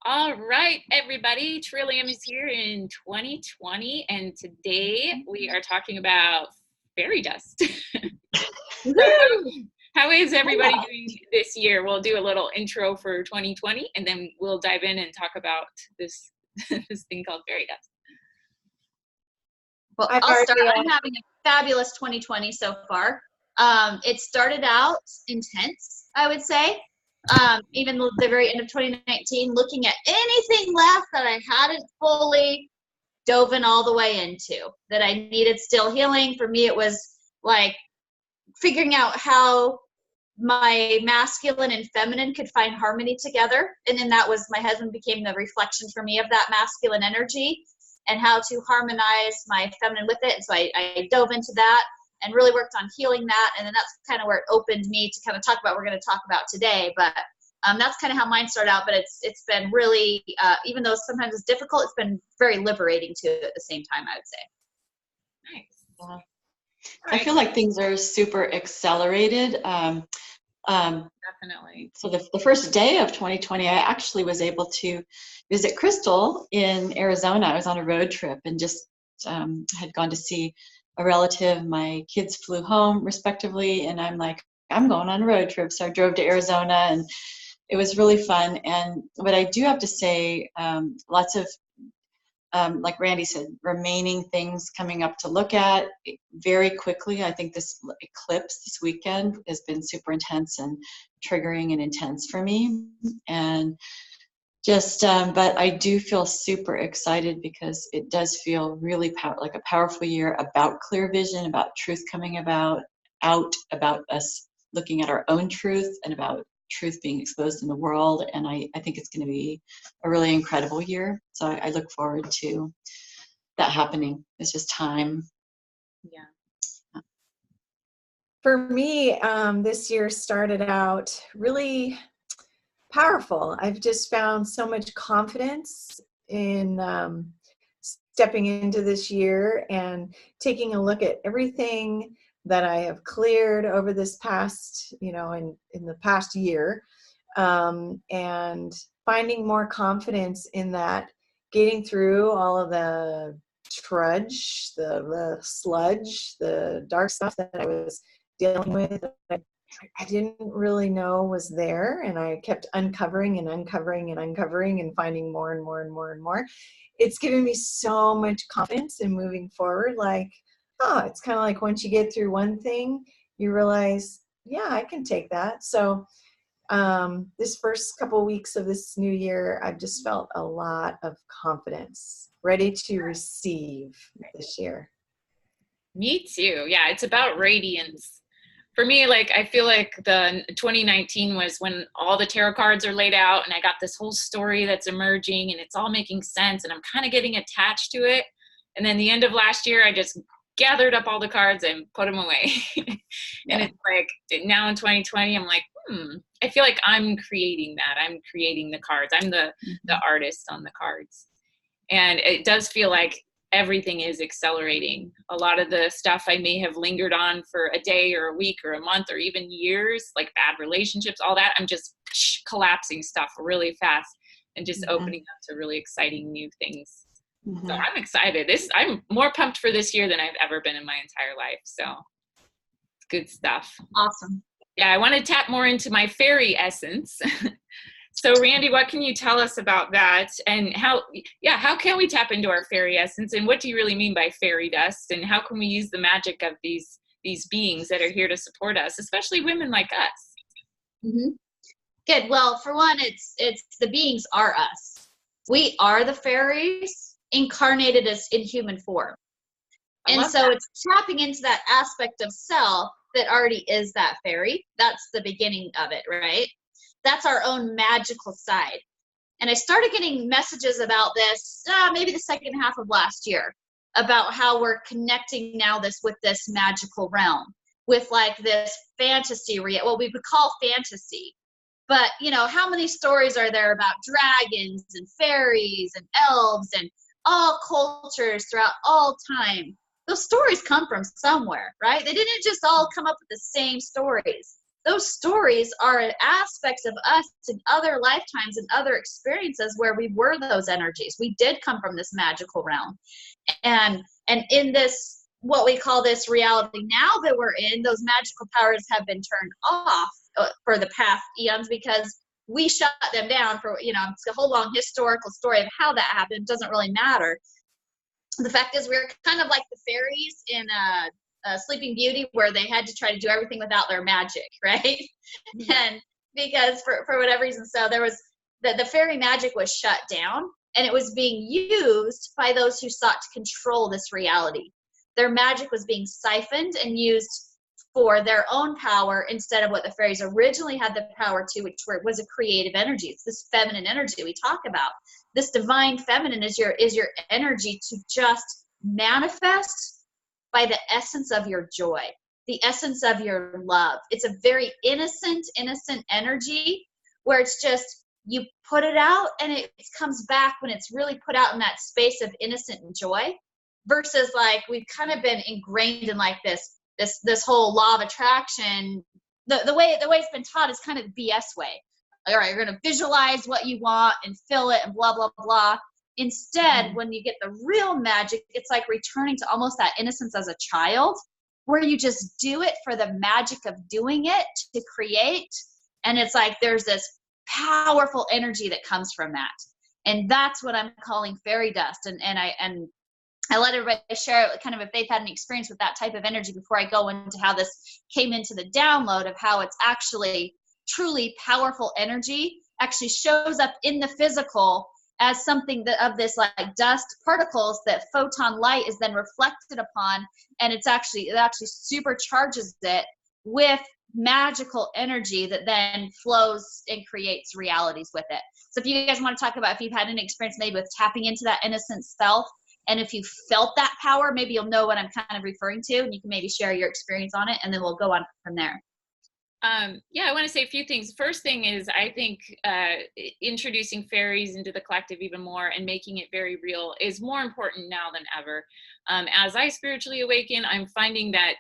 All right, everybody. Trillium is here in 2020, and today we are talking about fairy dust. So how is everybody doing this year? We'll do a little intro for 2020, and then we'll dive in and talk about this this thing called fairy dust. Well, I'll start. I'm having a fabulous 2020 so far. It started out intense, I would say. Even the very end of 2019, looking at anything left that I hadn't fully dove in all the way into, that I needed still healing. For me, it was like figuring out how my masculine and feminine could find harmony together. And then that was, my husband became the reflection for me of that masculine energy and how to harmonize my feminine with it. And so I dove into that and really worked on healing that. And then that's kind of where it opened me to kind of talk about what we're going to talk about today. But that's kind of how mine started out. But it's been really, even though sometimes it's difficult, it's been very liberating too at the same time, I would say. Nice. Right. I feel like things are super accelerated. Definitely. So the first day of 2020, I actually was able to visit Krystal in Arizona. I was on a road trip and just had gone to see a relative. My kids flew home respectively, and I'm like, I'm going on a road trip. So I drove to Arizona, and it was really fun. And what I do have to say, lots of, like Randi said, remaining things coming up to look at very quickly. I think this eclipse this weekend has been super intense and triggering and intense for me. And just, but I do feel super excited because it does feel really like a powerful year about clear vision, about truth coming about us looking at our own truth and about truth being exposed in the world. And I think it's going to be a really incredible year. So I look forward to that happening. It's just time. Yeah. For me, this year started out really powerful. I've just found so much confidence in stepping into this year and taking a look at everything that I have cleared over this past, in the past year, and finding more confidence in that, getting through all of the trudge, the sludge, the dark stuff that I was dealing with. I didn't really know was there, and I kept uncovering and uncovering and uncovering and finding more and more and more and more. It's given me so much confidence in moving forward. Like, it's kind of like once you get through one thing, you realize, yeah, I can take that. So this first couple weeks of this new year, I've just felt a lot of confidence, ready to receive this year. Me too. Yeah, it's about radiance. For me, like, I feel like the 2019 was when all the tarot cards are laid out and I got this whole story that's emerging and it's all making sense and I'm kind of getting attached to it. And then the end of last year, I just gathered up all the cards and put them away. And it's like, now in 2020, I'm like, I feel like I'm creating that. I'm creating the cards. I'm the artist on the cards. And it does feel like everything is accelerating. A lot of the stuff I may have lingered on for a day or a week or a month or even years, like bad relationships, all that, I'm just collapsing stuff really fast and just opening up to really exciting new things. So I'm excited. I'm more pumped for this year than I've ever been in my entire life. So it's good stuff. Awesome. Yeah, I want to tap more into my fairy essence. So Randi, what can you tell us about that, and how can we tap into our fairy essence, and what do you really mean by fairy dust, and how can we use the magic of these beings that are here to support us, especially women like us? Good. Well, for one, it's the beings are us. We are the fairies incarnated as in human form. And so it's tapping into that aspect of self that already is that fairy. That's the beginning of it, right? That's our own magical side. And I started getting messages about this maybe the second half of last year, about how we're connecting now with this magical realm, with like this fantasy, what we would call fantasy. But, how many stories are there about dragons and fairies and elves and all cultures throughout all time? Those stories come from somewhere, right? They didn't just all come up with the same stories. those stories are aspects of us in other lifetimes and other experiences where we were those energies. We did come from this magical realm. And in this, what we call this reality now that we're in, those magical powers have been turned off for the past eons because we shut them down for, it's a whole long historical story of how that happened. It doesn't really matter. The fact is we're kind of like the fairies in Sleeping Beauty, where they had to try to do everything without their magic, right? And because for whatever reason, so there was the fairy magic was shut down, and it was being used by those who sought to control this reality. Their magic was being siphoned and used for their own power instead of what the fairies originally had the power to, which was a creative energy. It's this feminine energy we talk about. This divine feminine is your energy to just manifest by the essence of your joy, the essence of your love. It's a very innocent energy where it's just, you put it out and it comes back when it's really put out in that space of innocent joy, versus like we've kind of been ingrained in like this whole law of attraction. The way it's been taught is kind of the BS way. All right, you're going to visualize what you want and fill it and blah, blah, blah. Instead, when you get the real magic, it's like returning to almost that innocence as a child, where you just do it for the magic of doing it to create. And it's like there's this powerful energy that comes from that. And that's what I'm calling fairy dust. And I let everybody share kind of if they've had an experience with that type of energy before I go into how this came into the download of how it's actually truly powerful energy, actually shows up in the physical as something that of this like dust particles that photon light is then reflected upon, and it actually supercharges it with magical energy that then flows and creates realities with it. So if you guys want to talk about if you've had an experience maybe with tapping into that innocent self, and if you felt that power, maybe you'll know what I'm kind of referring to, and you can maybe share your experience on it, and then we'll go on from there. Yeah, I want to say a few things. First thing is, I think introducing fairies into the collective even more and making it very real is more important now than ever. As I spiritually awaken, I'm finding that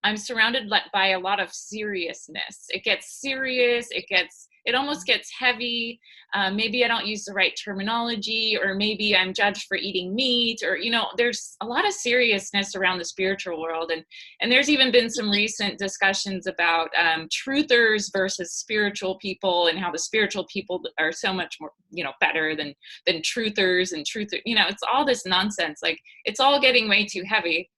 I'm surrounded by a lot of seriousness. It gets serious. It almost gets heavy. Maybe I don't use the right terminology, or maybe I'm judged for eating meat, or, there's a lot of seriousness around the spiritual world. And there's even been some recent discussions about truthers versus spiritual people, and how the spiritual people are so much more, better than truthers, and it's all this nonsense. Like, it's all getting way too heavy.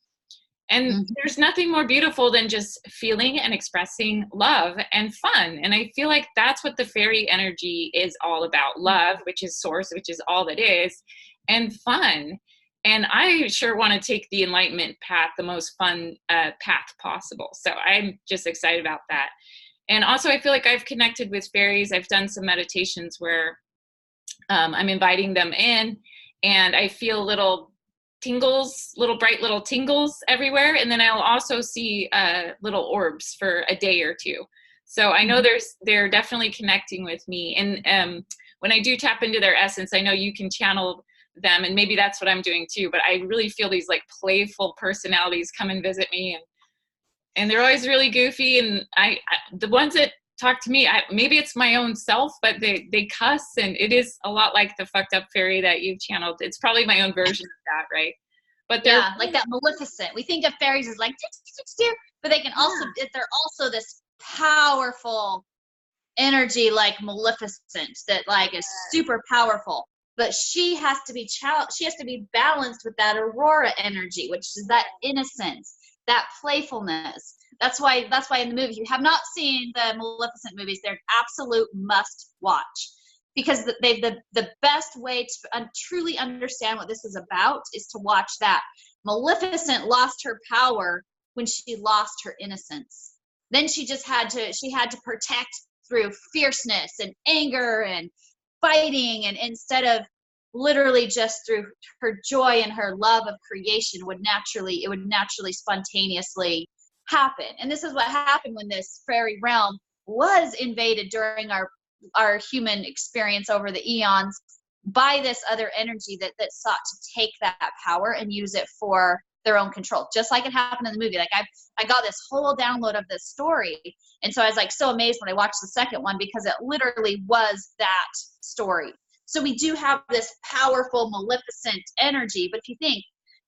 And there's nothing more beautiful than just feeling and expressing love and fun. And I feel like that's what the fairy energy is all about. Love, which is source, which is all that is, and fun. And I sure want to take the enlightenment path, the most fun path possible. So I'm just excited about that. And also, I feel like I've connected with fairies. I've done some meditations where I'm inviting them in, and I feel little bright little tingles everywhere. And then I'll also see little orbs for a day or two. So I know they're definitely connecting with me. And when I do tap into their essence, I know you can channel them, and maybe that's what I'm doing too. But I really feel these like playful personalities come and visit me, and they're always really goofy. And I the ones that talk to me, maybe it's my own self, but they cuss, and it is a lot like the fucked up fairy that you've channeled. It's probably my own version of that, right? But yeah, like that Maleficent. We think of fairies as like, but they can also, they're also this powerful energy like Maleficent that like is super powerful. But she has to be balanced with that Aurora energy, which is that innocence, that playfulness. That's why in the movie, if you have not seen the Maleficent movies, they're an absolute must watch, because the best way to truly understand what this is about is to watch that. Maleficent lost her power when she lost her innocence. Then she had to protect through fierceness and anger and fighting, and instead of literally just through her joy and her love of creation it would naturally spontaneously happen. And this is what happened when this fairy realm was invaded during our human experience over the eons by this other energy that sought to take that power and use it for their own control, just like it happened in the movie. Like I got this whole download of this story. And so I was like so amazed when I watched the second one, because it literally was that story. So we do have this powerful Maleficent energy. But if you think,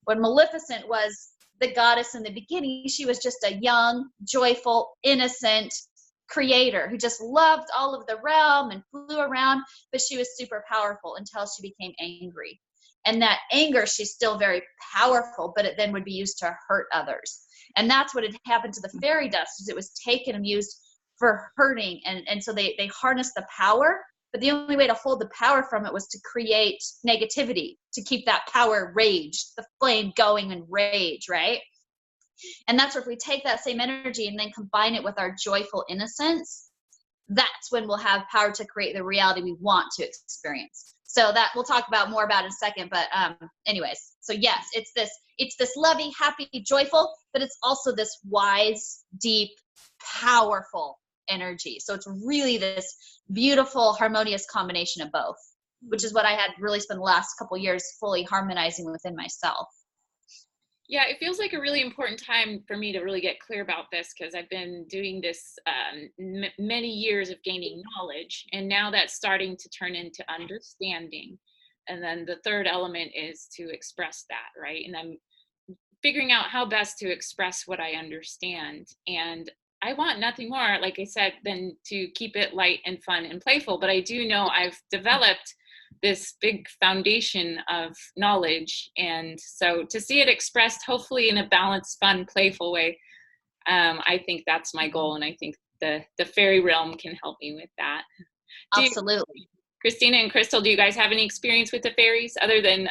when Maleficent was the goddess in the beginning, she was just a young, joyful, innocent creator who just loved all of the realm and flew around, but she was super powerful until she became angry. And that anger, she's still very powerful, but it then would be used to hurt others. And that's what had happened to the fairy dust, is it was taken and used for hurting. And so they harnessed the power, but the only way to hold the power from it was to create negativity, to keep that power rage, the flame going and rage, right? And that's where, if we take that same energy and then combine it with our joyful innocence, that's when we'll have power to create the reality we want to experience. So that we'll talk about more about in a second. But anyways, so yes, it's this lovey, happy, joyful, but it's also this wise, deep, powerful energy. So it's really this beautiful, harmonious combination of both, which is what I had really spent the last couple of years fully harmonizing within myself. Yeah, it feels like a really important time for me to really get clear about this, because I've been doing this many years of gaining knowledge, and now that's starting to turn into understanding. And then the third element is to express that, right? And I'm figuring out how best to express what I understand. And I want nothing more, like I said, than to keep it light and fun and playful. But I do know I've developed this big foundation of knowledge, and so to see it expressed hopefully in a balanced, fun, playful way, I think that's my goal, and I think the fairy realm can help me with that. Absolutely. Christina and Krystal, do you guys have any experience with the fairies other than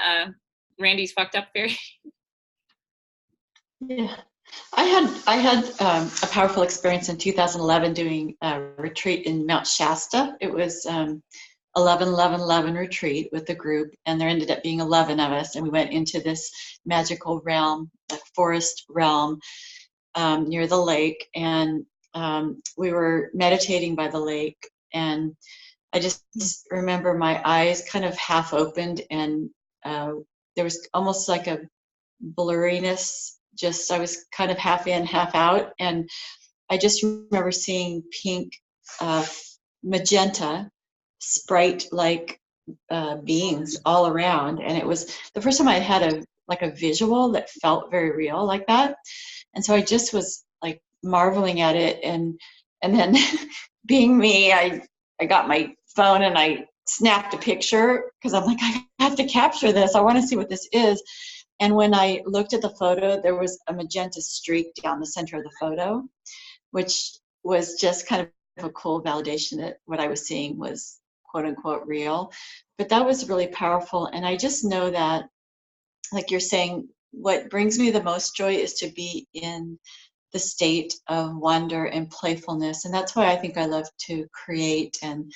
Randy's fucked up fairy? Yeah, I had a powerful experience in 2011 doing a retreat in Mount Shasta. It was 11-11-11 retreat with the group, and there ended up being 11 of us, and we went into this magical realm, like forest realm, near the lake, and we were meditating by the lake, and I just remember my eyes kind of half opened, and there was almost like a blurriness, just I was kind of half in, half out, and I just remember seeing pink, magenta, sprite-like beings all around, and it was the first time I had a visual that felt very real like that. And so I just was like marveling at it, and then being me, I got my phone and I snapped a picture, because I'm like, I have to capture this, I want to see what this is. And when I looked at the photo, there was a magenta streak down the center of the photo, which was just kind of a cool validation that what I was seeing was quote unquote real. But that was really powerful. And I just know that, like you're saying, what brings me the most joy is to be in the state of wonder and playfulness. And that's why I think I love to create and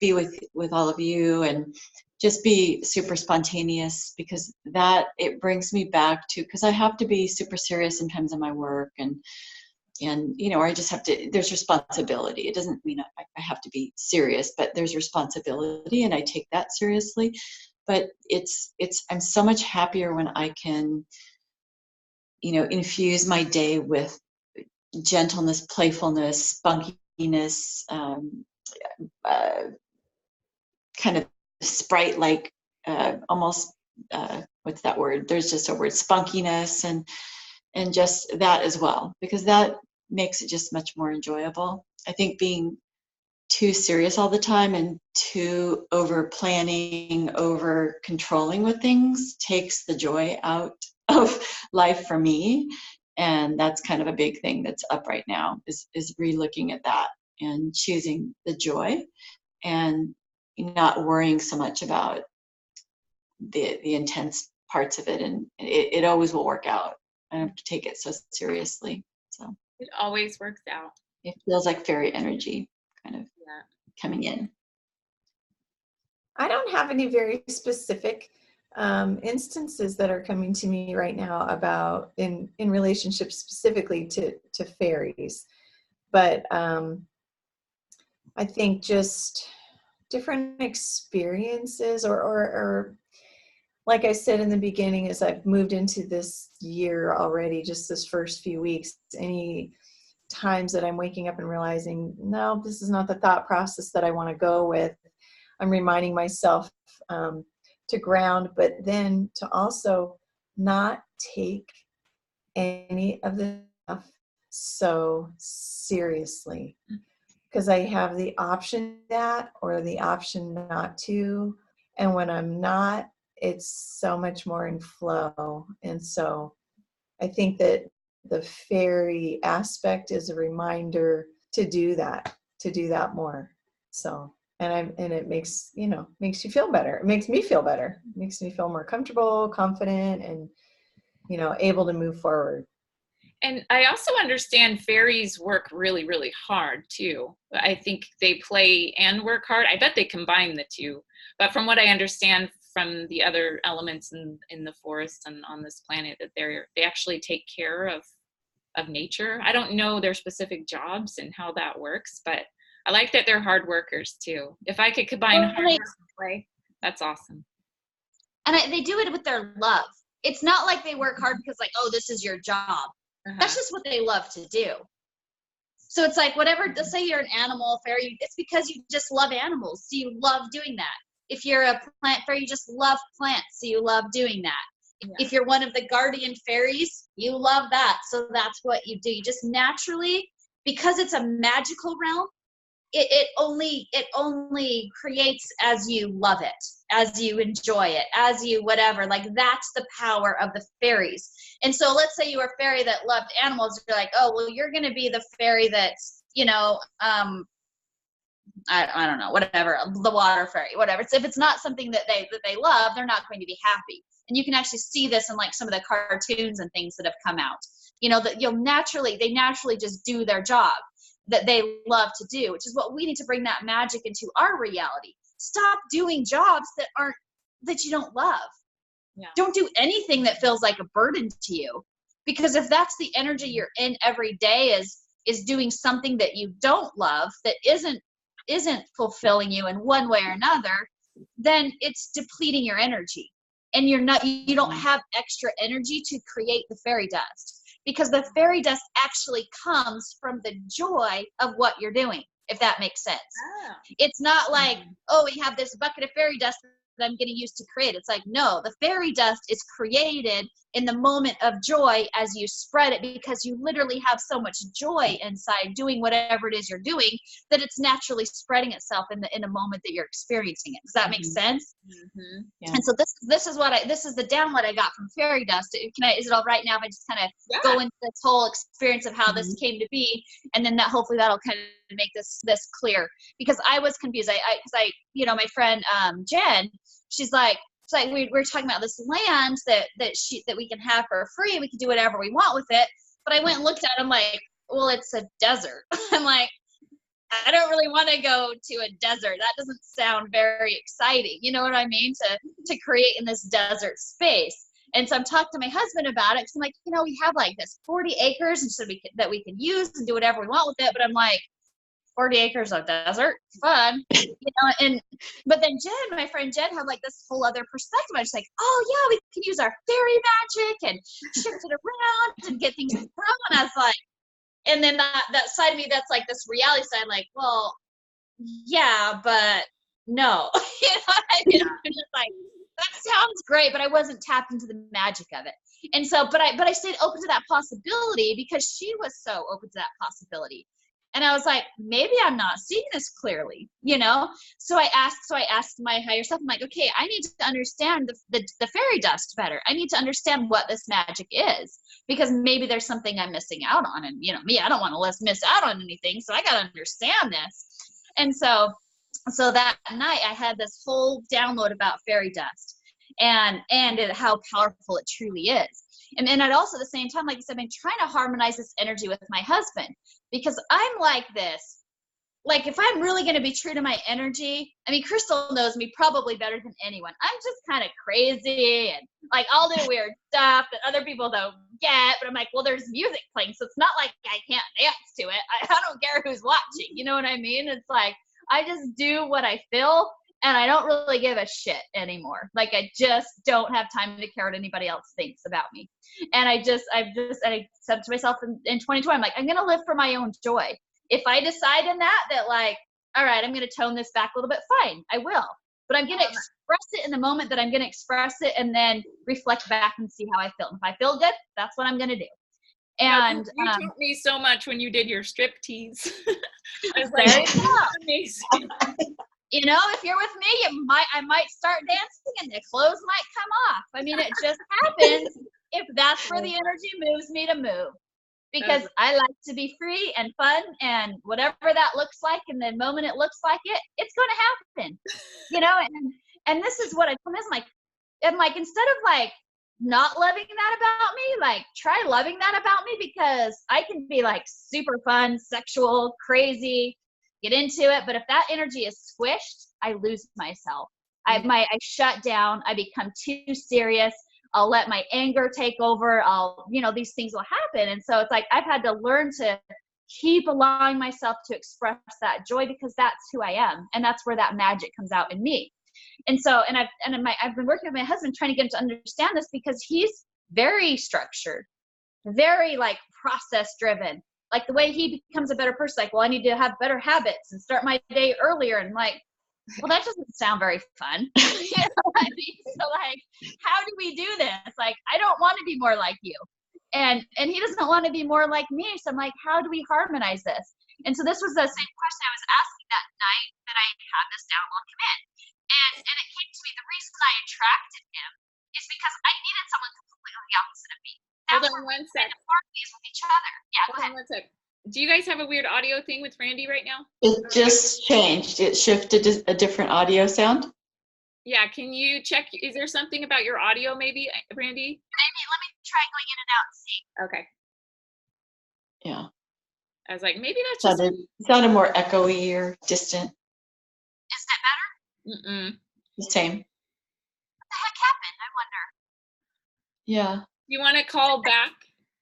be with all of you and just be super spontaneous, because that it brings me back to, because I have to be super serious sometimes in my work, and you know, I just have to, there's responsibility. It doesn't mean I have to be serious, but there's responsibility, and I take that seriously. But I'm so much happier when I can, you know, infuse my day with gentleness, playfulness, spunkiness, kind of sprite-like, almost, what's that word? There's just a word, spunkiness, and just that as well, because that makes it just much more enjoyable. I think being too serious all the time and too over planning, over controlling with things takes the joy out of life for me. And that's kind of a big thing that's up right now, is re-looking at that and choosing the joy and not worrying so much about the intense parts of it. And it always will work out. I don't have to take it so seriously. So It always works out. it feels like fairy energy kind of coming in. I don't have any very specific instances that are coming to me right now about in relationship specifically to fairies, but I think just different experiences or like I said in the beginning, as I've moved into this year already, just this first few weeks, any times that I'm waking up and realizing, no, this is not the thought process that I want to go with, I'm reminding myself to ground, but then to also not take any of this stuff so seriously, because I have the option that or the option not to. And when I'm not, it's so much more in flow. And so I think that the fairy aspect is a reminder to do that more. So, and it makes you feel better. It makes me feel better. It makes me feel more comfortable, confident, and, able to move forward. And I also understand fairies work really, really hard too. I think they play and work hard. I bet they combine the two. But from what I understand from the other elements in the forest and on this planet, that they actually take care of nature. I don't know their specific jobs and how that works, but I like that they're hard workers too. If I could combine hard work and play, that's awesome. And they do it with their love. It's not like they work hard because, like, oh, this is your job. That's just what they love to do. So it's like, whatever, let's say you're an animal fairy, it's because you just love animals, so you love doing that. If you're a plant fairy, you just love plants, so you love doing that. Yeah. If you're one of the guardian fairies, you love that, so that's what you do. You just naturally, because it's a magical realm, it only creates as you love it, as you enjoy it, as you whatever. Like, that's the power of the fairies. And so let's say you were a fairy that loved animals. You're like, oh, well, you're going to be the fairy that's, I don't know, whatever, the water fairy, whatever. So if it's not something that they love, they're not going to be happy. And you can actually see this in like some of the cartoons and things that have come out, that they naturally just do their job that they love to do, which is what we need to bring that magic into our reality. Stop doing jobs that you don't love. Yeah. Don't do anything that feels like a burden to you, because if that's the energy you're in every day is doing something that you don't love, that isn't fulfilling you in one way or another, then it's depleting your energy, and you don't have extra energy to create the fairy dust. Because the fairy dust actually comes from the joy of what you're doing, if that makes sense. Oh. It's not like, oh, we have this bucket of fairy dust that I'm going to use to create. It's like, no, the fairy dust is created in the moment of joy as you spread it, because you literally have so much joy inside doing whatever it is you're doing that it's naturally spreading itself in a moment that you're experiencing it. Does that make sense? Mm-hmm. Yeah. And so this is the download I got from fairy dust. Is it all right now if I just kind of go into this whole experience of how this came to be, and then hopefully that'll kind of make this clear, because I was confused. I my friend Jen, she's like we're talking about this land that we can have for free. We can do whatever we want with it. But I went and looked at it. I'm like, well, it's a desert. I'm like, I don't really want to go to a desert. That doesn't sound very exciting. You know what I mean? To create in this desert space. And so I'm talking to my husband about it, because I'm like, we have like this 40 acres, and so that we can use and do whatever we want with it. But I'm like, 40 acres of desert, fun, but then Jen, my friend Jen, had like this whole other perspective. I was like, oh yeah, we can use our fairy magic and shift it around and get things to grow. And I was like, and then that side of me, that's like this reality side, like, well, yeah, but no, what I mean? I'm just like, that sounds great, but I wasn't tapped into the magic of it. And so, but I stayed open to that possibility because she was so open to that possibility. And I was like, maybe I'm not seeing this clearly, So I asked my higher self, I'm like, okay, I need to understand the fairy dust better. I need to understand what this magic is, because maybe there's something I'm missing out on. And, me, I don't want to miss out on anything. So I got to understand this. And so that night I had this whole download about fairy dust and how powerful it truly is. And I'd also at the same time, like I said, I've been trying to harmonize this energy with my husband, because I'm like this. Like, if I'm really going to be true to my energy, I mean, Krystal knows me probably better than anyone. I'm just kind of crazy, and like I'll do weird stuff that other people don't get. But I'm like, well, there's music playing, so it's not like I can't dance to it. I don't care who's watching. You know what I mean? It's like I just do what I feel, and I don't really give a shit anymore. Like, I just don't have time to care what anybody else thinks about me. And I said to myself in 2020, I'm like, I'm going to live for my own joy. If I decide in that like, all right, I'm going to tone this back a little bit, fine, I will. But I'm going to express it in the moment that I'm going to express it, and then reflect back and see how I feel. If I feel good, that's what I'm going to do. And you taught me so much when you did your strip tease. I was there like, you go. Amazing. You know, if you're with me, I might start dancing and the clothes might come off. I mean, it just happens if that's where the energy moves me to move. Because I like to be free and fun, and whatever that looks like, and the moment it looks like it, it's going to happen. You know, and this is what I told him. I'm like, instead of like not loving that about me, like, try loving that about me, because I can be like super fun, sexual, crazy, get into it. But if that energy is squished, I lose myself. I shut down. I become too serious. I'll let my anger take over. These things will happen. And so it's like, I've had to learn to keep allowing myself to express that joy, because that's who I am. And that's where that magic comes out in me. And so, I've been working with my husband trying to get him to understand this, because he's very structured, very like process driven. Like, the way he becomes a better person, like, well, I need to have better habits and start my day earlier. And like, well, that doesn't sound very fun. You know what I mean? So like, how do we do this? Like, I don't want to be more like you. And he doesn't want to be more like me. So I'm like, how do we harmonize this? And so this was the same question I was asking that night that I had this download come in. And it came to me, the reason I attracted him is because I needed someone completely opposite of me. Hold on one sec. Harmonies with each other. Yeah, go ahead. Hold on one sec. Do you guys have a weird audio thing with Randi right now? It just changed. It shifted to a different audio sound. Yeah, can you check? Is there something about your audio maybe, Randi? Maybe, let me try going in and out and see. Okay. Yeah. I was like, maybe that's just... It sounded more echoey or distant. Is that better? Mm-mm. The same. What the heck happened? I wonder. Yeah. You want to call back?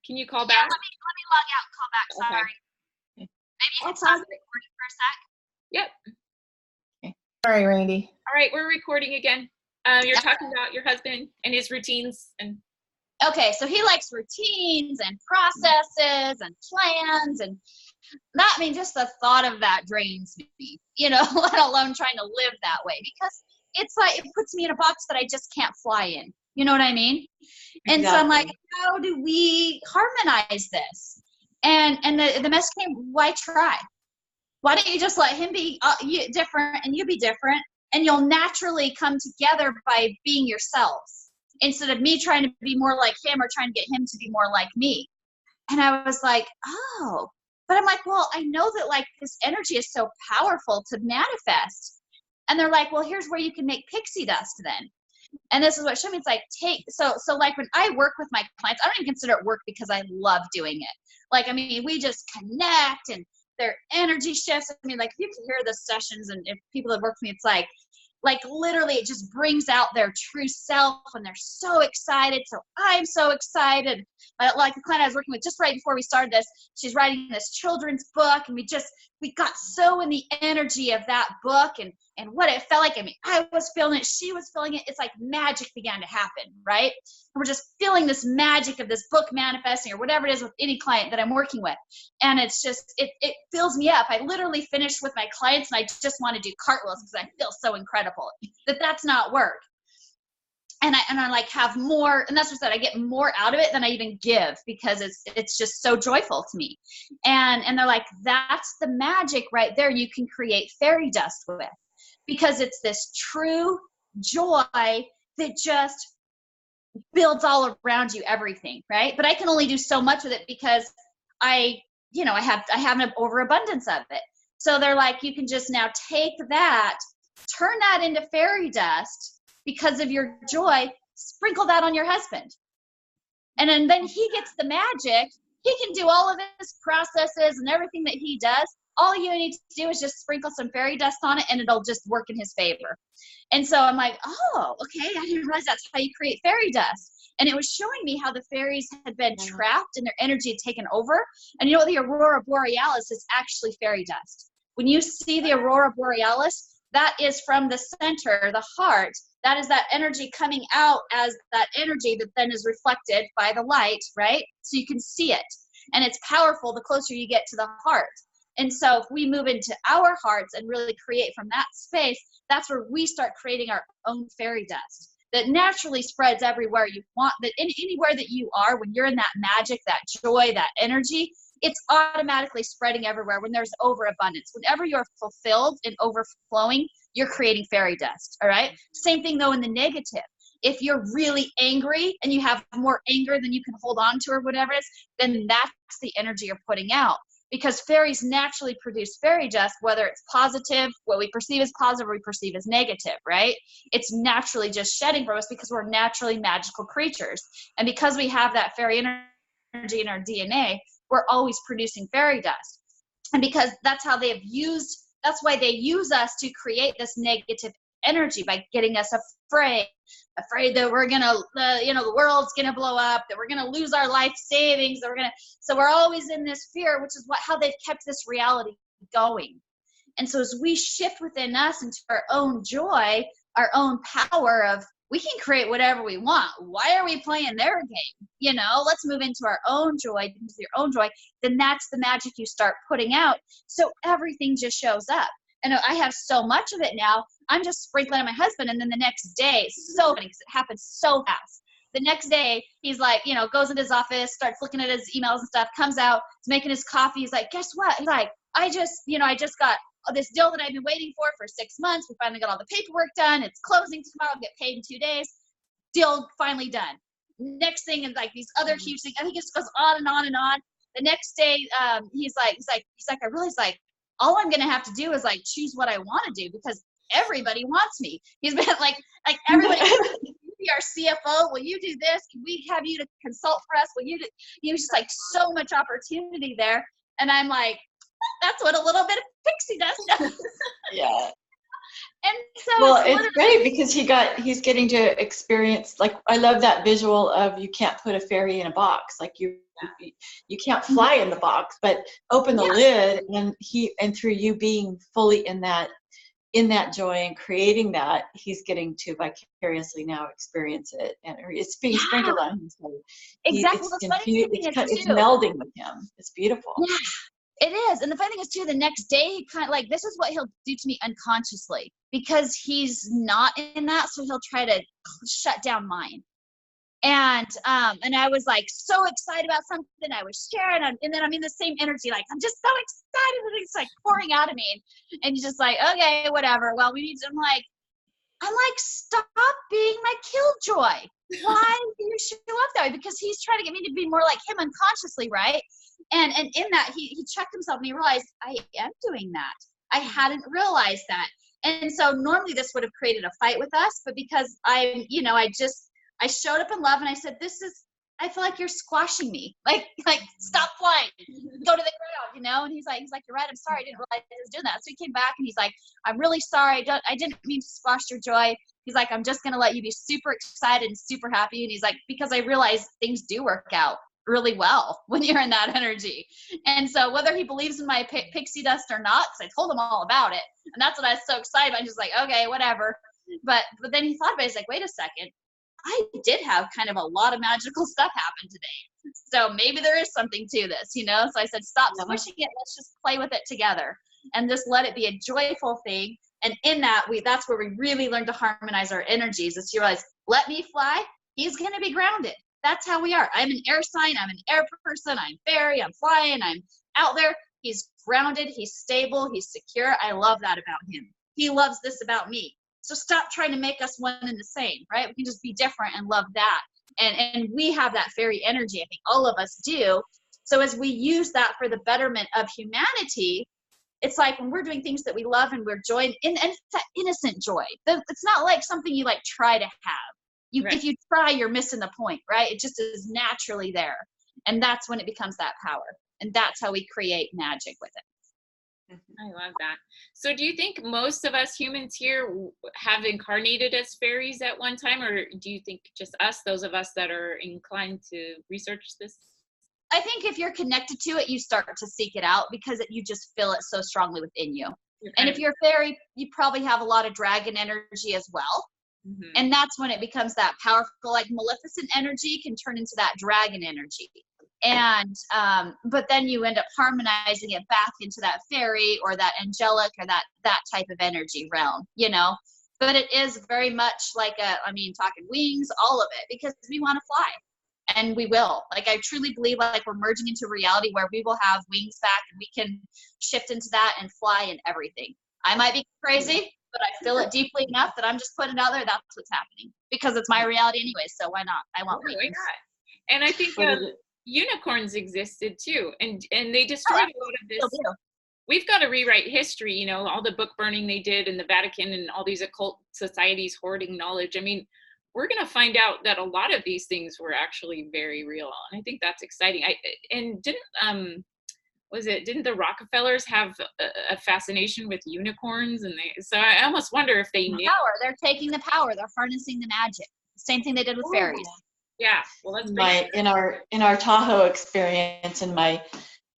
Can you call back? Let me log out and call back. Sorry. Okay. Maybe you can stop the recording for a sec. Yep. Okay. Sorry, Randi. All right, we're recording again. You're talking about your husband and his routines and... Okay, so he likes routines and processes and plans, and that, I mean, just the thought of that drains me, you know, let alone trying to live that way, because it's like, it puts me in a box that I just can't fly in. You know what I mean? And so I'm like, how do we harmonize this? And the message came, why try? Why don't you just let him be different and you be different, and you'll naturally come together by being yourselves, instead of me trying to be more like him or trying to get him to be more like me. And I was like, oh, but I'm like, well, I know that like this energy is so powerful to manifest. And they're like, well, here's where you can make pixie dust then. And this is what showed me. It's like, so like when I work with my clients, I don't even consider it work, because I love doing it. Like, I mean, we just connect and their energy shifts. I mean, like, if you can hear the sessions and if people have worked with me, it's like literally it just brings out their true self, and they're so excited. So I'm so excited. Like the client I was working with just right before we started this, she's writing this children's book, and we got so in the energy of that book and what it felt like. I mean, I was feeling it, she was feeling it. It's like magic began to happen, right? And we're just feeling this magic of this book manifesting, or whatever it is with any client that I'm working with. And it's just, it fills me up. I literally finished with my clients and I just want to do cartwheels because I feel so incredible. That's not work. And I like have more, and that's what I said, I get more out of it than I even give, because it's just so joyful to me. And they're like, that's the magic right there. You can create fairy dust with, because it's this true joy that just builds all around you, everything, right? But I can only do so much with it, because I have an overabundance of it. So they're like, you can just now take that, turn that into fairy dust, because of your joy, sprinkle that on your husband. And then he gets the magic. He can do all of his processes and everything that he does. All you need to do is just sprinkle some fairy dust on it, and it'll just work in his favor. And so I'm like, oh, okay, I didn't realize that's how you create fairy dust. And it was showing me how the fairies had been trapped and their energy had taken over. And you know, the aurora borealis is actually fairy dust. When you see the aurora borealis, that is from the center, the heart. That is that energy coming out as that energy that then is reflected by the light, right? So you can see it. And it's powerful the closer you get to the heart. And so if we move into our hearts and really create from that space, that's where we start creating our own fairy dust that naturally spreads everywhere you want, that anywhere that you are, when you're in that magic, that joy, that energy, it's automatically spreading everywhere when there's overabundance. Whenever you're fulfilled and overflowing, you're creating fairy dust, all right? Same thing though in the negative. If you're really angry and you have more anger than you can hold on to or whatever it is, then that's the energy you're putting out. Because fairies naturally produce fairy dust, whether it's positive, what we perceive as positive or we perceive as negative, right? It's naturally just shedding from us because we're naturally magical creatures. And because we have that fairy energy in our DNA, we're always producing fairy dust. And because that's how that's why they use us to create this negative energy, by getting us afraid that we're gonna, the world's gonna blow up, that we're gonna lose our life savings, so we're always in this fear, which is how they've kept this reality going. And so as we shift within us into our own joy, our own power of, we can create whatever we want. Why are we playing their game? Let's move into our own joy, into your own joy. Then that's the magic you start putting out. So everything just shows up. And I have so much of it now. I'm just sprinkling on my husband, and then the next day, it's so funny because it happens so fast. The next day, he's like, goes into his office, starts looking at his emails and stuff, comes out, he's making his coffee. He's like, guess what? He's like, I just got this deal that I've been waiting for 6 months. We finally got all the paperwork done. It's closing tomorrow. I'll get paid in 2 days. Deal finally done. Next thing is like these other huge things. I think it just goes on and on and on. The next day, he's like, I realize like all I'm gonna have to do is like choose what I want to do because everybody wants me. He's been like everybody. Be our CFO. Will you do this? Can we have you to consult for us? Will you do? Just like so much opportunity there. And I'm like, that's what a little bit of pixie dust does. Yeah. And so well, it's great because he's getting to experience, like, I love that visual of, you can't put a fairy in a box, like you can't fly in the box, but open the lid, and through you being fully in that joy and creating that, he's getting to vicariously now experience it, and it's being sprinkled on him. So exactly. It's melding with him. It's beautiful. Yeah. It is. And the funny thing is too, the next day, he kind of like, this is what he'll do to me unconsciously because he's not in that. So he'll try to shut down mine. And I was like so excited about something I was sharing. And then I'm in the same energy, like, I'm just so excited that it's like pouring out of me. And he's just like, okay, whatever. Well, I'm like, stop being my killjoy. Why do you show up that way? Because he's trying to get me to be more like him unconsciously, right? And in that, he checked himself and he realized, I am doing that. I hadn't realized that. And so normally this would have created a fight with us, but because I showed up in love and I said, I feel like you're squashing me. Like stop flying, go to the ground, and he's like, you're right. I'm sorry. I didn't realize I was doing that. So he came back and he's like, I'm really sorry. I didn't mean to squash your joy. He's like, I'm just going to let you be super excited and super happy. And he's like, because I realize things do work out really well when you're in that energy. And so whether he believes in my pixie dust or not, because I told him all about it. And that's what I was so excited about. Just like, okay, whatever. But then he thought about it. He's like, wait a second. I did have kind of a lot of magical stuff happen today. So maybe there is something to this, So I said, stop squishing it. Let's just play with it together and just let it be a joyful thing. And in that, that's where we really learn to harmonize our energies. Is you realize, let me fly. He's going to be grounded. That's how we are. I'm an air sign. I'm an air person. I'm fairy. I'm flying. I'm out there. He's grounded. He's stable. He's secure. I love that about him. He loves this about me. So stop trying to make us one and the same, right? We can just be different and love that. And we have that fairy energy. I think all of us do. So as we use that for the betterment of humanity, it's like when we're doing things that we love and we're joy, and it's that innocent joy. It's not like something you like try to have. Right. If you try, you're missing the point, right? It just is naturally there. And that's when it becomes that power. And that's how we create magic with it. I love that. So do you think most of us humans here have incarnated as fairies at one time, or do you think just us, those of us that are inclined to research this? I think if you're connected to it, you start to seek it out because you just feel it so strongly within you. And if you're a fairy, you probably have a lot of dragon energy as well. Mm-hmm. And that's when it becomes that powerful, like Maleficent energy can turn into that dragon energy. And, but then you end up harmonizing it back into that fairy or that angelic or that type of energy realm, you know? But it is very much like talking wings, all of it, because we want to fly. And we will. Like, I truly believe like we're merging into reality where we will have wings back and we can shift into that and fly and everything. I might be crazy, but I feel it deeply enough that I'm just putting it out there. That's what's happening because it's my reality anyway. So why not? I want wings. Why not? And I think unicorns existed too, and they destroyed a lot of this. We've got to rewrite history. You know, all the book burning they did in the Vatican and all these occult societies hoarding knowledge. I mean, we're going to find out that a lot of these things were actually very real, and I think that's exciting. Didn't the Rockefellers have a fascination with unicorns? And so I almost wonder if they knew. Power. They're taking the power. They're harnessing the magic. Same thing they did with fairies. Yeah. Well, that's in our Tahoe experience and my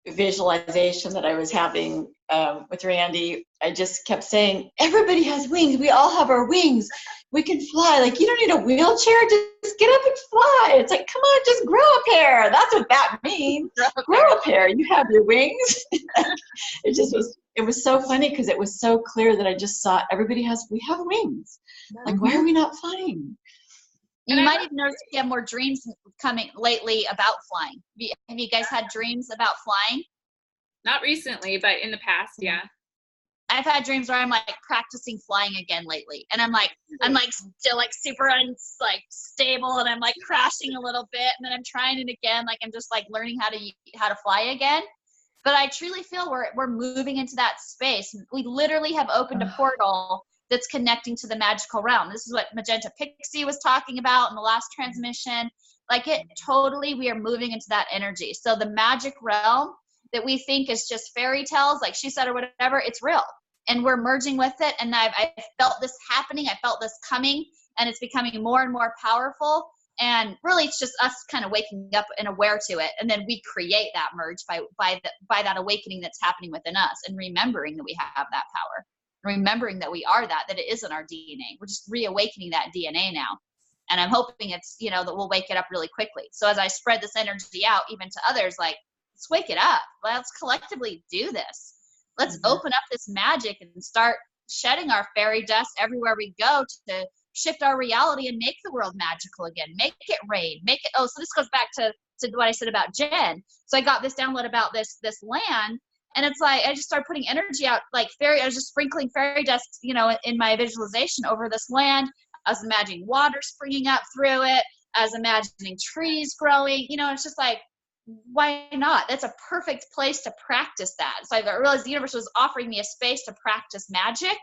visualization that I was having with Randi, I just kept saying, everybody has wings. We all have our wings. We can fly. Like, you don't need a wheelchair. Just get up and fly. It's like, come on, just grow a pair. That's what that means. Grow a pair. You have your wings. It was so funny because it was so clear that I just saw we have wings. Like, why are we not flying? You might have noticed we have more dreams coming lately about flying. Have you guys had dreams about flying? Not recently, but in the past, yeah. I've had dreams where I'm like practicing flying again lately, and I'm like still like super unstable, and I'm like crashing a little bit, and then I'm trying it again, like I'm just like learning how to fly again. But I truly feel we're moving into that space. We literally have opened a portal that's connecting to the magical realm. This is what Magenta Pixie was talking about in the last transmission. Like, it totally, we are moving into that energy. So the magic realm that we think is just fairy tales, like she said, or whatever, it's real. And we're merging with it. And I felt this happening. I felt this coming, and it's becoming more and more powerful. And really, it's just us kind of waking up and aware to it. And then we create that merge by that awakening that's happening within us, and remembering that we have that power. Remembering that we are that it is in our DNA. We're just reawakening that DNA now. And I'm hoping it's, that we'll wake it up really quickly. So as I spread this energy out, even to others, like, let's wake it up. Let's collectively do this. Let's open up this magic and start shedding our fairy dust everywhere we go to shift our reality and make the world magical again. Make it rain. So this goes back to what I said about Jen. So I got this download about this land. And it's like, I just started putting energy out, like I was just sprinkling fairy dust, in my visualization over this land. I was imagining water springing up through it. I was imagining trees growing. It's just like, why not? That's a perfect place to practice that. So I realized the universe was offering me a space to practice magic,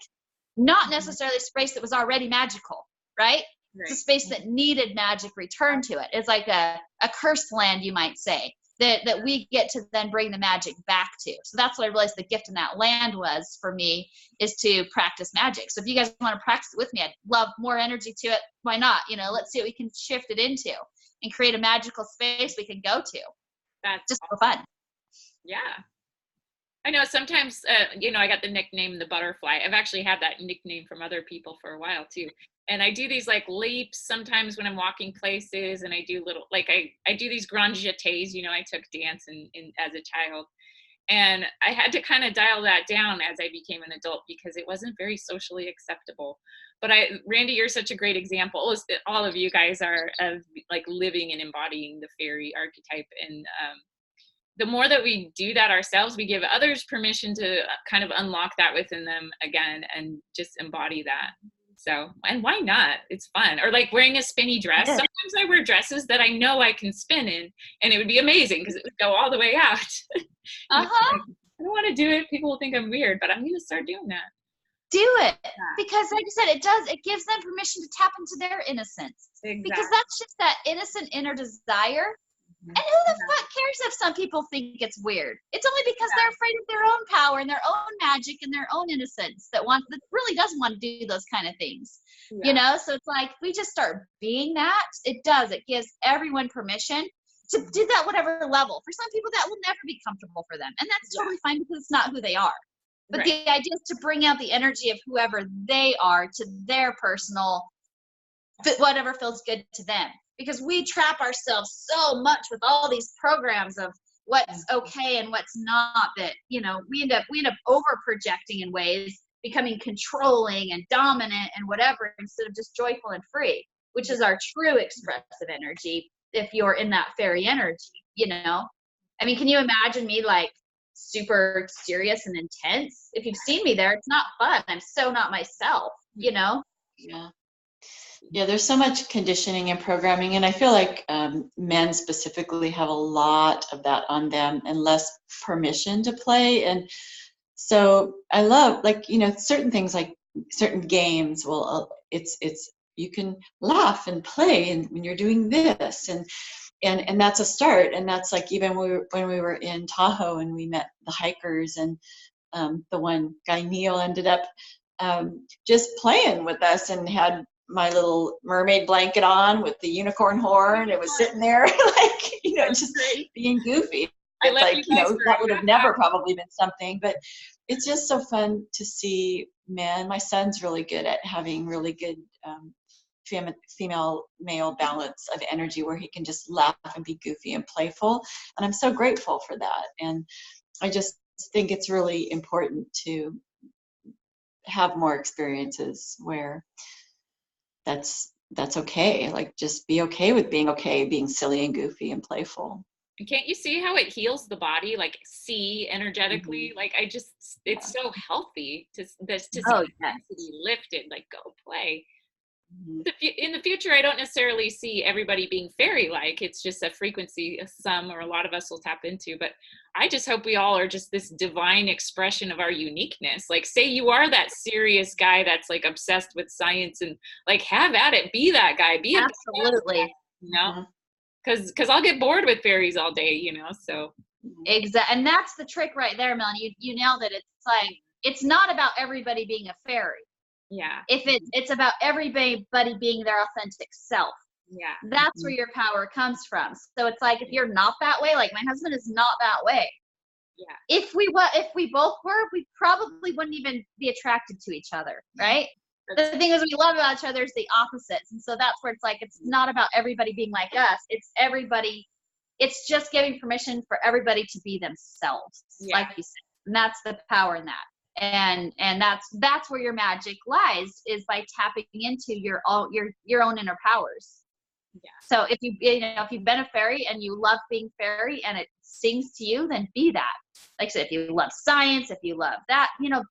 not necessarily a space that was already magical, right? It's a space that needed magic return to it. It's like a cursed land, you might say. That we get to then bring the magic back to. So that's what I realized the gift in that land was for me, is to practice magic. So if you guys want to practice it with me, I'd love more energy to it. Why not? Let's see what we can shift it into and create a magical space we can go to. That's just for fun. Yeah. I know sometimes, I got the nickname the butterfly. I've actually had that nickname from other people for a while too. And I do these like leaps sometimes when I'm walking places, and I do little, like I do these grand jetés, I took dance as a child, and I had to kind of dial that down as I became an adult because it wasn't very socially acceptable. But Randi, you're such a great example. All of you guys are of like living and embodying the fairy archetype. And the more that we do that ourselves, we give others permission to kind of unlock that within them again and just embody that. So, and why not? It's fun. Or like wearing a spinny dress. Sometimes I wear dresses that I know I can spin in, and it would be amazing because it would go all the way out. I don't want to do it. People will think I'm weird, but I'm going to start doing that. Do it. Because like you said, it gives them permission to tap into their innocence. Exactly. Because that's just that innocent inner desire. And who the fuck cares if some people think it's weird? It's only because they're afraid of their own power and their own magic and their own innocence that really doesn't want to do those kind of things. So it's like, we just start being that. It gives everyone permission to do that whatever level. For some people that will never be comfortable for them, and that's totally fine because it's not who they are. But Right. the idea is to bring out the energy of whoever they are to their personal, whatever feels good to them. Because we trap ourselves so much with all these programs of what's okay and what's not, that, you know, we end up over projecting in ways, becoming controlling and dominant and whatever, instead of just joyful and free, which is our true expressive energy. If you're in that fairy energy, you know, I mean, can you imagine me like super serious and intense? If you've seen me there, it's not fun. I'm so not myself, you know? Yeah, there's so much conditioning and programming, and I feel like men specifically have a lot of that on them and less permission to play. And so I love, like, you know, certain things, like certain games. Well, it's you can laugh and play, and when you're doing this, and that's a start. And that's like, even when we were in Tahoe and we met the hikers, and the one guy, Neil, ended up just playing with us and had my little mermaid blanket on with the unicorn horn. It was sitting there, like, you know, just being goofy. It's like, you know, that would have never probably been something, but it's just so fun to see men. My son's really good at having really good female male balance of energy, where he can just laugh and be goofy and playful. And I'm so grateful for that. And I just think it's really important to have more experiences where that's okay. Like, just be okay with being okay, being silly and goofy and playful. And can't you see how it heals the body? Like, see energetically, like, it's so healthy to see intensity lifted, like, go play. In the future, I don't necessarily see everybody being fairy-like. It's just a frequency some or a lot of us will tap into. But I just hope we all are just this divine expression of our uniqueness. Like, say you are that serious guy that's like obsessed with science, and like, have at it. Be that guy. Be absolutely. Guy, you know, because I'll get bored with fairies all day. You know, so exactly. And that's the trick right there, Melanie. You nailed it. It's like, it's not about everybody being a fairy. Yeah. If it's about everybody being their authentic self. Yeah. That's where your power comes from. So it's like, if you're not that way, like my husband is not that way. Yeah. If we both were, we probably wouldn't even be attracted to each other, right? The thing is, we love about each other is the opposites. And so that's where it's like, it's not about everybody being like us. It's everybody. It's just giving permission for everybody to be themselves, like you said. And that's the power in that. And that's where your magic lies, is by tapping into your own inner powers. Yeah. So if you've been a fairy and you love being fairy and it sings to you, then be that. Like I said, if you love science, if you love that, you know,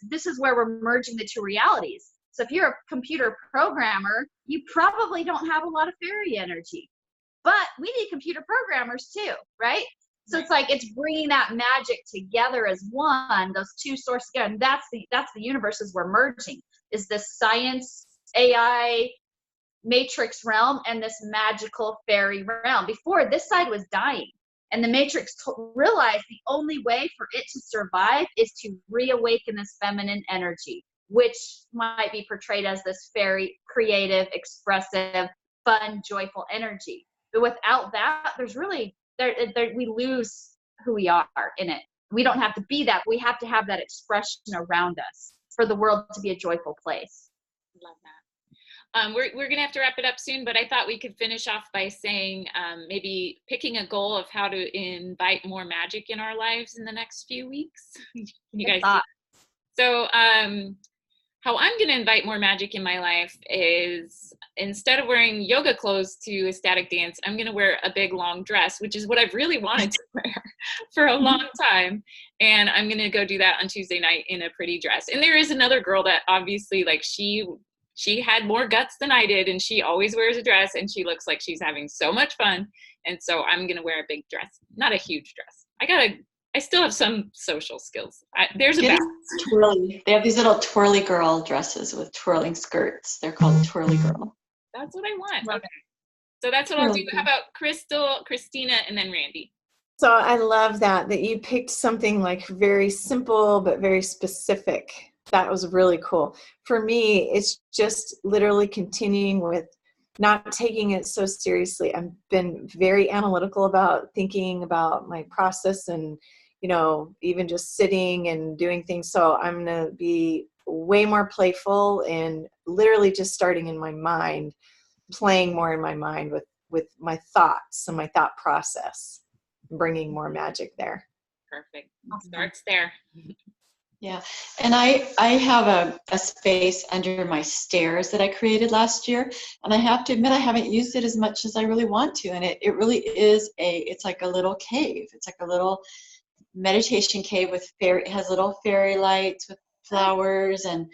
this is where we're merging the two realities. So if you're a computer programmer, you probably don't have a lot of fairy energy, but we need computer programmers too, right? So it's like, it's bringing that magic together as one, those two sources together. And that's the universes we're merging, is this science, AI, matrix realm, and this magical fairy realm. Before, this side was dying. And the matrix realized the only way for it to survive is to reawaken this feminine energy, which might be portrayed as this fairy, creative, expressive, fun, joyful energy. But without that, there's really, we lose who we are in it. We don't have to be that. We have to have that expression around us for the world to be a joyful place. Love that. We're gonna have to wrap it up soon, but I thought we could finish off by saying maybe picking a goal of how to invite more magic in our lives in the next few weeks. Can you guys see? So how I'm going to invite more magic in my life is, instead of wearing yoga clothes to ecstatic dance, I'm going to wear a big long dress, which is what I've really wanted to wear for a long time. And I'm going to go do that on Tuesday night in a pretty dress. And there is another girl that obviously, like, she had more guts than I did, and she always wears a dress, and she looks like she's having so much fun. And so I'm going to wear a big dress, not a huge dress. I still have some social skills. There's a balance. They have these little twirly girl dresses with twirling skirts. They're called twirly girl. That's what I want. Okay. So that's what I'll do. How about Krystal, Christina, and then Randi? So I love that you picked something like very simple but very specific. That was really cool. For me, it's just literally continuing with not taking it so seriously. I've been very analytical about thinking about my process and even just sitting and doing things. So I'm going to be way more playful and literally just starting in my mind, playing more in my mind with my thoughts and my thought process, bringing more magic there. Perfect. Starts there. Yeah. And I have a space under my stairs that I created last year. And I have to admit, I haven't used it as much as I really want to. And it really is it's like a little cave. It's like a little meditation cave it has little fairy lights with flowers and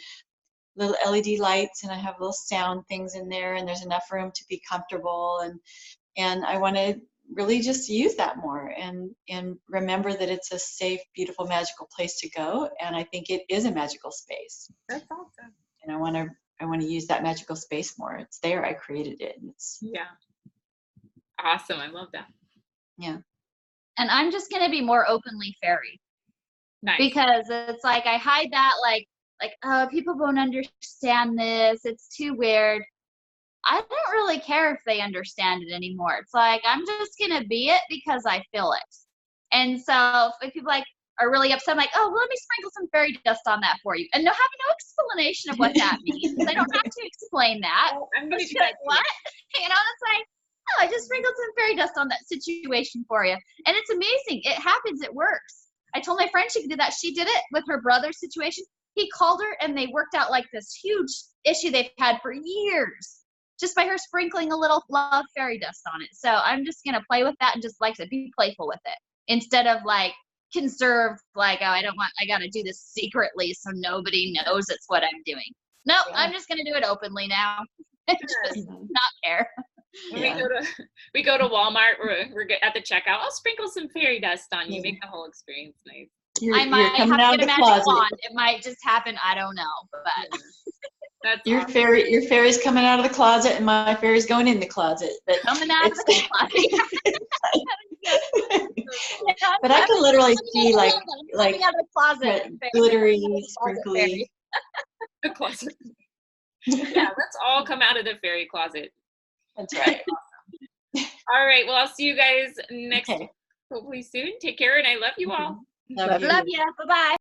little LED lights. And I have little sound things in there, and there's enough room to be comfortable. And I want to really just use that more and remember that it's a safe, beautiful, magical place to go. And I think it is a magical space. That's awesome. And I want to use that magical space more. It's there. I created it. And yeah. Awesome. I love that. Yeah. And I'm just going to be more openly fairy. Nice. Because it's like I hide that like, oh, people won't understand this. It's too weird. I don't really care if they understand it anymore. It's like, I'm just going to be it because I feel it. And so if people are really upset, I'm like, oh, well, let me sprinkle some fairy dust on that for you. And have no explanation of what that means. I don't have to explain that. Oh, I'm going to do like, what? It's like, oh, I just sprinkled some fairy dust on that situation for you. And it's amazing. It happens. It works. I told my friend she could do that. She did it with her brother's situation. He called her and they worked out like this huge issue they've had for years, just by her sprinkling a little love fairy dust on it. So I'm just going to play with that and just be playful with it instead of conserved, oh, I got to do this secretly so nobody knows it's what I'm doing. No, yeah. I'm just going to do it openly now. Just not care. When we go to Walmart, we're at the checkout. I'll sprinkle some fairy dust on you. Make the whole experience nice. I might have to get a magic wand. It might just happen. I don't know, but that's your awesome. your fairy's coming out of the closet, and my fairy's going in the closet. But coming out of the closet. But I can literally see coming out of the closet, glittery, sprinkly. The closet. Yeah, let's all come out of the fairy closet. That's right. Awesome. All right. Well, I'll see you guys next week, hopefully soon. Take care, and I love you all. Love you. Bye-bye.